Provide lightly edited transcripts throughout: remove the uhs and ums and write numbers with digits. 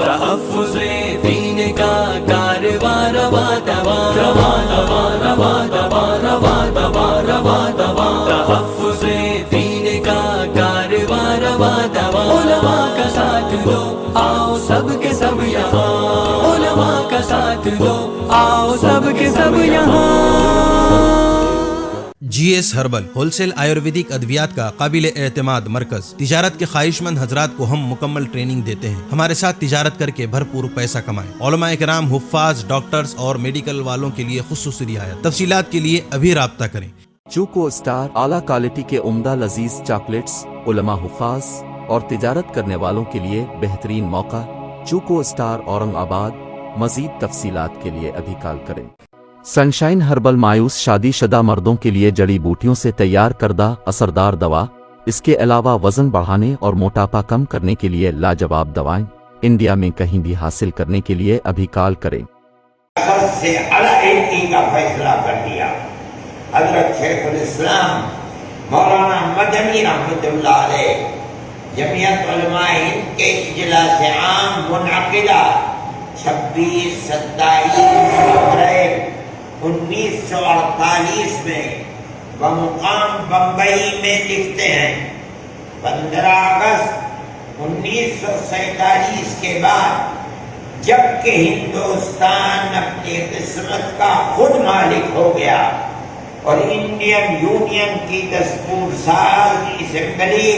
تحفظ دین کا کارواں رواں رواں رواں رواں رواں رواں رواں رواں رواں رواں تحفظ دین کا کارواں رواں رواں علماء کا ساتھ دو آؤ سب کے سب یہاں علماء کا ساتھ دو آؤ سب کے سب یہاں۔ G S herbal wholesale آیورویدک ادویات کا قابل اعتماد مرکز۔ تجارت کے خواہش مند حضرات کو ہم مکمل ٹریننگ دیتے ہیں۔ ہمارے ساتھ تجارت کر کے بھرپور پیسہ کمائیں۔ علماء کرام، حفاظ، ڈاکٹرز اور میڈیکل والوں کے لیے خصوصی رعایت۔ تفصیلات کے لیے ابھی رابطہ کریں۔ چوکو اسٹار اعلیٰ کوالٹی کے عمدہ لذیذ چاکلیٹس، علماء، حفاظ اور تجارت کرنے والوں کے لیے بہترین موقع۔ چوکو اسٹار اورنگ آباد۔ مزید تفصیلات کے لیے ابھی کال کریں۔ سنشائن ہربل مایوس شادی شدہ مردوں کے لیے جڑی بوٹیوں سے تیار کردہ اثردار دوا۔ اس کے علاوہ وزن بڑھانے اور موٹاپا کم کرنے کے لیے لاجواب دوائیں۔ انڈیا میں کہیں بھی حاصل کرنے کے لیے ابھی کال کریں۔ سے علیحدگی کا فیصلہ کر دیا۔ حضرت شیخ الاسلام مولانا مدنی رحمۃ اللہ علیہ جمعیت علماء ہند کے اجلاس عام منعقدہ 26-27 اپریل 1948 میں بمقام بمبئی میں لکھتے ہیں 15 اگست 1947 کے بعد جبکہ ہندوستان اپنی قسمت کا خود مالک ہو گیا اور انڈین یونین کی دستور ساز اسمبلی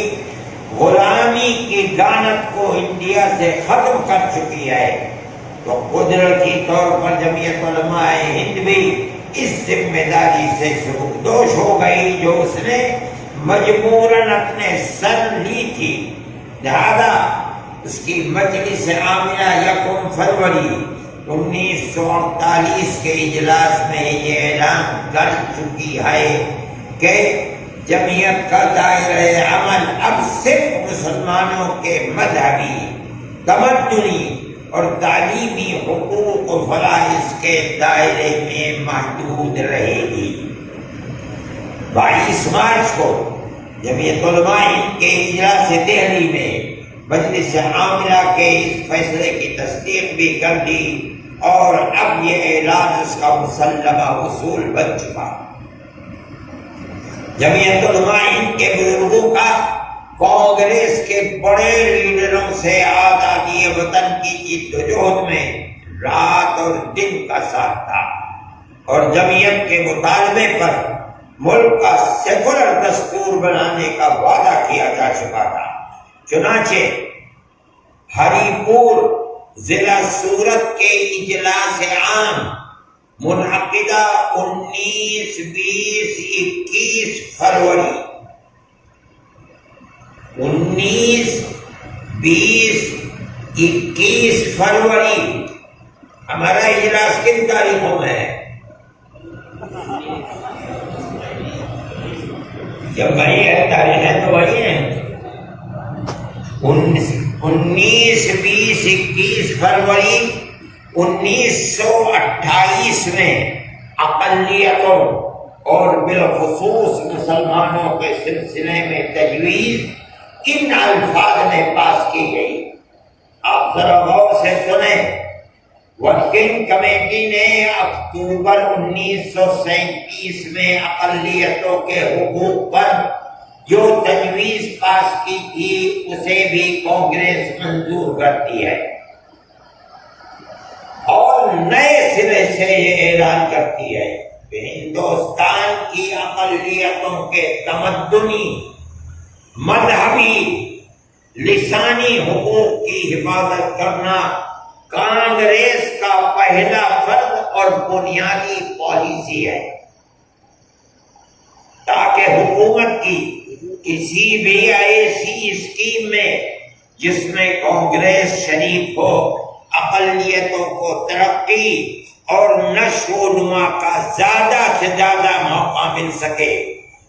غلامی کی لعنت کو انڈیا سے ختم کر چکی ہے، تو قدرتی طور پر جمعیت علماء ہند بھی اس ذمہ داری سے سبکدوش ہو گئی جو اس نے مجبوراً اپنے سر لی تھی۔ لہذا اس کی مجلس عاملہ 1 فروری 1948 کے اجلاس میں یہ اعلان کر چکی ہے کہ جمعیت کا دائرہ عمل اب صرف مسلمانوں کے مذہبی، تمدنی اور تعلیمی حقوق و فرائض کے دائرے میں محدود رہے گی۔ 22 مارچ کو جمعیت علماء ہند کے اجلاس دہلی میں مجلس عاملہ کے اس فیصلے کی تصدیق بھی کر دی اور اب یہ اعلان اس کا مسلمہ اصول بن چکا۔ جمعیت علماء ہند کے بزرگوں کا کانگریس کے بڑے لیڈروں سے آزادی وطن کی جدوجہد میں رات اور دن کا ساتھ تھا اور جمعیت کے مطالبے پر ملک کا سیکولر دستور بنانے کا وعدہ کیا جا چکا تھا۔ چنانچہ ہری پور ضلع سورت کے اجلاس عام منعقدہ 19، 20، 21 فروری 19، 20، 21 فروری ہمارا اجلاس کن تاریخوں میں ہے؟ جب وہی ہے تاریخیں تو وہی ہیں۔ 19، 20، 21 فروری 1928 میں اقلیتوں اور بالخصوص مسلمانوں کے سلسلے میں تجویز ان الفاظ میں پاس کی گئی۔ آپ ذرا غور سے سنیں۔ ورکنگ کمیٹی نے اکتوبر 1937 میں اقلیتوں کے حقوق پر جو تجویز پاس کی تھی اسے بھی کانگریس منظور کرتی ہے اور نئے سرے سے یہ اعلان کرتی ہے کہ ہندوستان کی اقلیتوں کے تمدنی، مذہبی، لسانی حقوق کی حفاظت کرنا کانگریس کا پہلا فرض اور بنیادی پالیسی ہے، تاکہ حکومت کی کسی بھی ایسی اسکیم میں جس میں کانگریس شریک ہو اقلیتوں کو ترقی اور نشو و نما کا زیادہ سے زیادہ موقع مل سکے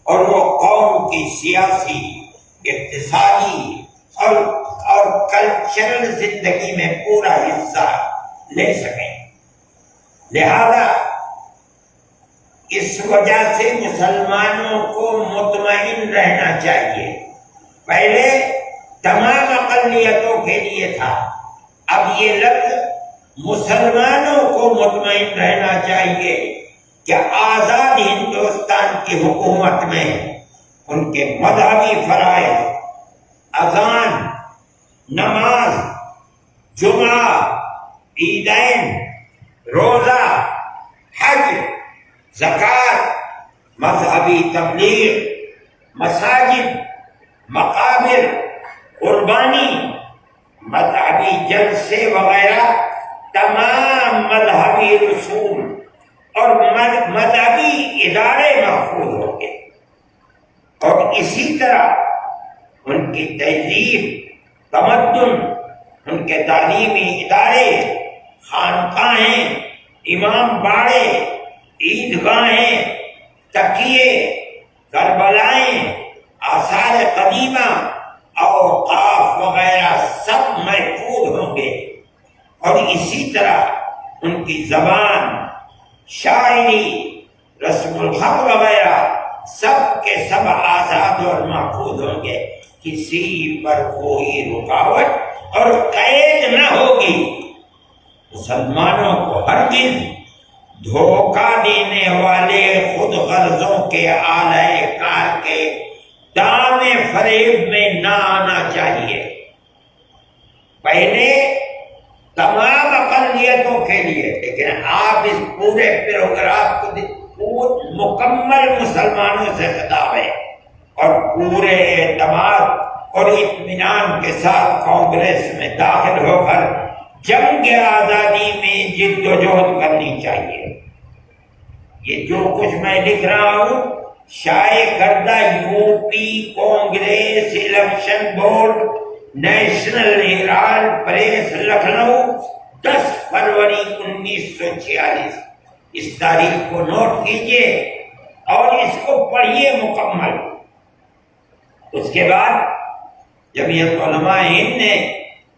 اور وہ قوم کی سیاسی، اقتصادی اور کلچرل زندگی میں پورا حصہ لے سکیں۔ لہذا اس وجہ سے مسلمانوں کو مطمئن رہنا چاہیے۔ پہلے تمام اقلیتوں کے لیے تھا، اب یہ لفظ مسلمانوں کو مطمئن رہنا چاہیے کہ آزاد ہندوستان کی حکومت میں ان کے مذہبی فرائض، اذان، نماز، جمعہ، عیدین، روزہ، حج، زکوٰۃ، مذہبی تبلیغ، مساجد، مقابر، قربانی، مذہبی جلسے وغیرہ تمام مذہبی رسوم اور مذہبی ادارے محفوظ ہوں گے، اور اسی طرح ان کی تہذیب، تمدن، ان کے تعلیمی ادارے، خانقاہیں، امام باڑے، عیدگاہیں، تکیے، کربلائیں، آثار قدیمہ، اوقاف وغیرہ سب محفوظ ہوں گے، اور اسی طرح ان کی زبان، شاعری، رسم الخط وغیرہ سب کے سب آزاد اور محفوظ ہوں گے، کسی پر کوئی رکاوٹ اور قید نہ ہوگی۔ مسلمانوں کو ہرگز دھوکہ دینے والے خود غرضوں کے آلۂ کار کے دام فریب میں نہ آنا چاہیے۔ پہلے تمام اقلیتوں کے لیے، لیکن آپ اس پورے پروگرام کو مکمل مسلمانوں سے خطاب ہے، اور پورے اعتماد اور اطمینان کے ساتھ کانگریس میں داخل ہو کر جنگ آزادی میں جد و جہد کرنی چاہیے۔ یہ جو کچھ میں لکھ رہا ہوں شائع کردہ U P Congress election board National Herald press Lucknow 10 فروری 1946، اس تاریخ کو نوٹ کیجئے اور اس کو پڑھیے مکمل۔ اس کے بعد جمعیت علماء ہند نے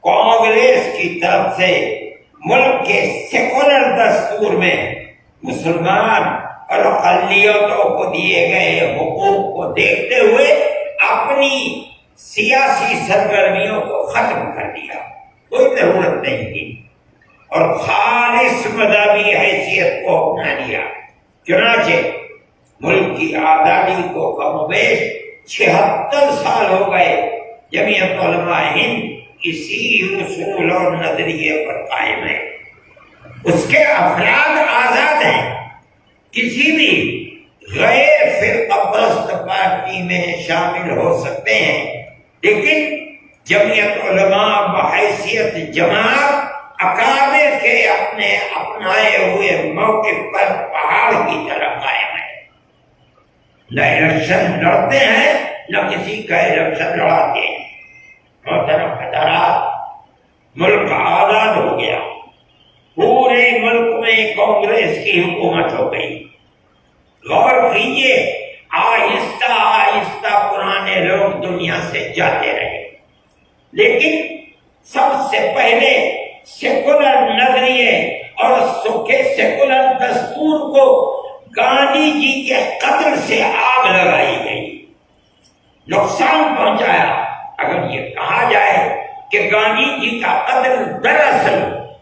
کانگریس کی طرف سے ملک کے سیکولر دستور میں مسلمان اور اقلیتوں کو دیے گئے حقوق کو دیکھتے ہوئے اپنی سیاسی سرگرمیوں کو ختم کر دیا، کوئی ضرورت نہیں تھی، اور خالص مذہبی حیثیت کو اپنا لیا۔ چنانچہ ملک کی آزادی کو کم و بیش 76 سال ہو گئے، جمعیت علماء ہند اسی اصول اور نظریے پر قائم ہے۔ اس کے افراد آزاد ہیں، کسی بھی غیر فرقہ پرست پارٹی میں شامل ہو سکتے ہیں، لیکن جمعیت علماء بحیثیت جماعت اکابر کے اپنے اپنائے ہوئے موقف پر پہاڑ کی طرح قائم ہے، نہ الیکشن لڑتے ہیں نہ کسی کا الیکشن لڑاتے ہیں۔ محترم حضرات، ملک آزاد ہو گیا، پورے ملک میں کانگریس کی حکومت ہو گئی۔ غور کیجیے، آہستہ آہستہ پرانے لوگ دنیا سے جاتے رہے، لیکن سب سے پہلے سیکولر نظریے اور سیکولر دستور کو گاندھی جی کے قتل سے آگ لگائی گئی، نقصان پہنچایا۔ اگر یہ کہا جائے کہ گاندھی جی کا قتل دراصل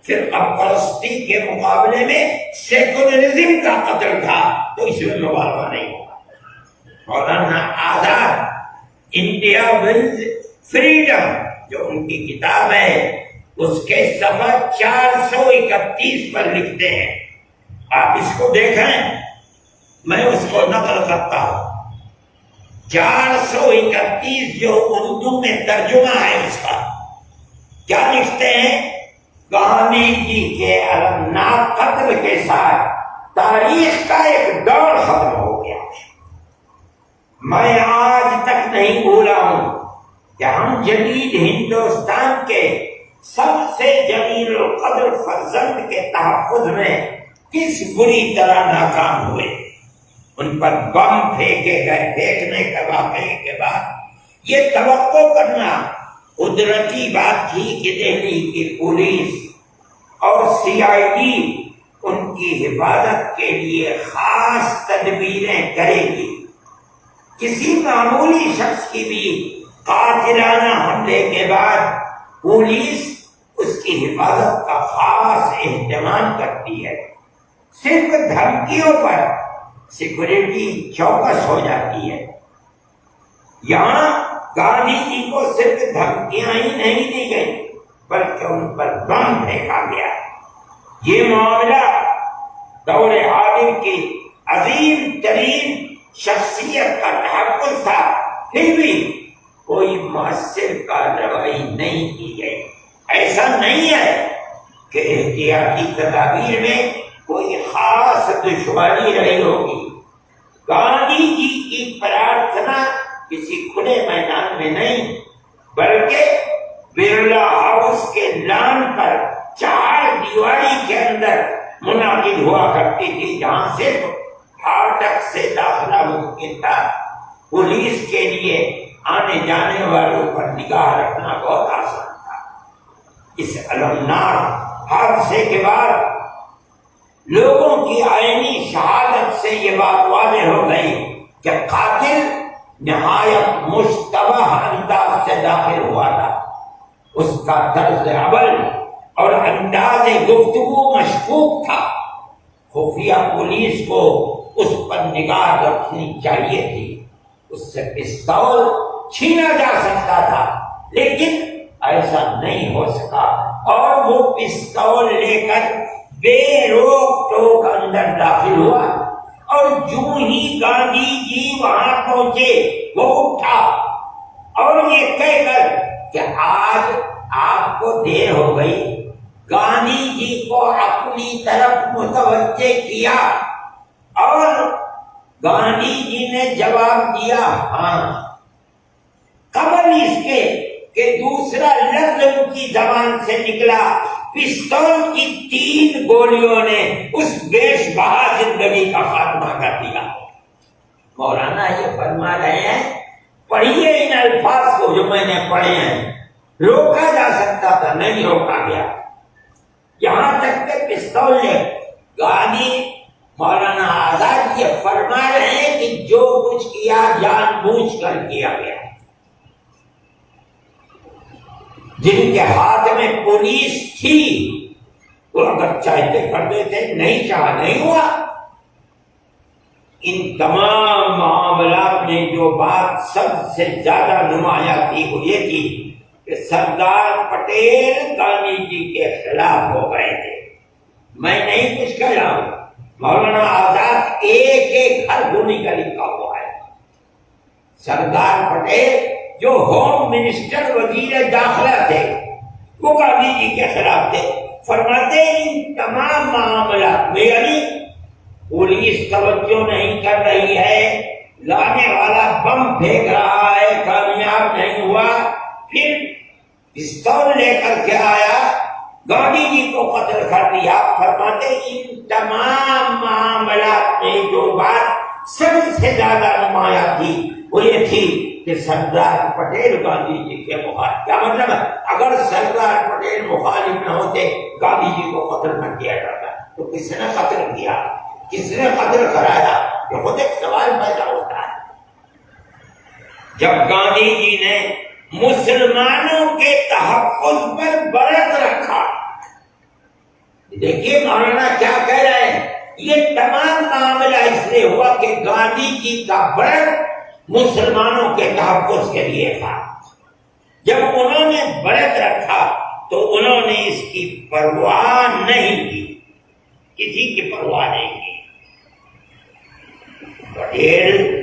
فرقہ پرستی کے مقابلے میں سیکولرزم کا قتل تھا تو اس میں مبالغہ نہیں ہوگا۔ Maulana Azad India ones freedom جو ان کی کتاب ہے، اس کے صفحہ 431 پر لکھتے ہیں، آپ اس کو دیکھیں، میں اس کو نقل کرتا ہوں۔ 431 جو اردو میں ترجمہ ہے اس کا، کیا لکھتے ہیں؟ گاندھی جی کے المناک قتل کے ساتھ تاریخ کا ایک دور ختم ہو گیا۔ میں آج تک نہیں بھولا ہوں کہ ہم جدید ہندوستان کے سب سے جلیل القدر فرزند کے تحفظ میں کس بری طرح ناکام ہوئے۔ ان پر بم پھینکے گئے، پھینکنے کے واقعے کے بعد یہ توقع کرنا قدرتی بات تھی کہ دہلی کی پولیس اور CID ان کی حفاظت کے لیے خاص تدبیریں کرے گی۔ کسی معمولی شخص کی بھی قاتلانہ حملے کے بعد پولیس اس کی کی حفاظت کا خاص اہتمام کرتی ہے. صرف دھمکیوں پر سیکورٹی چوکس ہو جاتی ہے. یہاں گاندھی جی کو صرف دھمکیاں ہی نہیں دی گئی بلکہ ان پر بم پھینکا گیا. یہ معاملہ دور حاضر کی عظیم ترین شخصیت کا تحفظ تھا، پھر بھی کوئی مؤثر کارروائی نہیں کی گئی. ایسا نہیں ہے کہ احتیاطی تدابیر میں کوئی خاص دشواری رہی ہوگی. گاندھی جی کی پرارتھنا کسی کھلے میدان میں نہیں بلکہ برلا ہاؤس کے لان پر چار دیواری کے اندر منعقد ہوا کرتی تھی، جہاں صرف پھاٹک سے داخلہ ممکن تھا. پولیس کے لیے آنے جانے والوں پر نگاہ رکھنا بہت آسان تھا. اس المناک حادثے کے بعد لوگوں کی عینی شہادت سے یہ بات واضح ہو گئی کہ قاتل نہایت مشتبہ انداز سے داخل ہوا تھا. اس کا طرز عمل اور انداز گفتگو مشکوک تھا. خفیہ پولیس کو اس پر نگاہ رکھنی چاہیے تھی. اس سے پستول چھینا جا سکتا تھا لیکن ایسا نہیں ہو سکا اور وہ پستول لے کر بے روک ٹوک اندر داخل ہوا اور جو ہی گاندھی جی وہاں پہنچے وہ اٹھا اور یہ کہہ کر کہ آج آپ کو دیر ہو گئی گاندھی جی کو اپنی طرف متوجہ کیا اور گاندھی جی نے جواب دیا ہاں. قبل اس کے کہ دوسرا لفظ ان کی زبان سے نکلا پستول کی 3 گولیوں نے اس بیش بہا زندگی کا خاتمہ کر دیا. مولانا یہ فرما رہے ہیں پڑھیے ان الفاظ کو جو میں نے پڑھے ہیں. روکا جا سکتا تھا نہیں روکا گیا. یہاں تک کہ پستول نے گاندھی مولانا آزاد یہ فرما رہے ہیں کہ جو کچھ کیا جان بوجھ کر کیا گیا. جن کے ہاتھ میں پولیس تھی وہ اگر چاہتے کر دیتے، نہیں چاہا نہیں ہوا. ان تمام معاملات میں جو بات سب سے زیادہ نمایاں تھی وہ یہ تھی کہ سردار پٹیل گاندھی جی کے خلاف ہو گئے تھے. میں نہیں کچھ کہہ رہا ہوں، مولانا آزاد ایک ایک ہر گھوڑی کا لکھا ہوا ہے. سردار پٹیل جو ہوم منسٹر وزیر داخلہ تھے وہ گاندھی جی کے خلاف تھے. فرماتے ان تمام معاملات میں یعنی پولیس توجہ نہیں کر رہی ہے، لانے والا بم پھینک رہا ہے کامیاب نہیں ہوا، پھر پستول لے کر کے آیا گاندھی جی کو قتل کر دیا. فرماتے ان تمام معاملات میں جو بات سب سے زیادہ نمایاں تھی وہ یہ تھی کہ سردار پٹیل گاندھی جی کے مخالف. کیا مطلب ہے؟ اگر سردار پٹیل مخالف نہ ہوتے گاندھی جی کو قتل نہ کیا جاتا تو کس نے قتل کیا، کس نے قتل کرایا؟ یہ خود ایک سوال پیدا ہوتا ہے. جب گاندھی جی نے مسلمانوں کے تحفظ پر برت رکھا، دیکھیے مولانا کیا کہہ رہے ہیں، یہ تمام معاملہ اس لیے ہوا کہ گاندھی جی کا برت مسلمانوں کے تحفظ کے لیے تھا. جب انہوں نے برت رکھا تو انہوں نے اس کی پرواہ نہیں کی، کسی کی پرواہ نہیں کی. پٹیل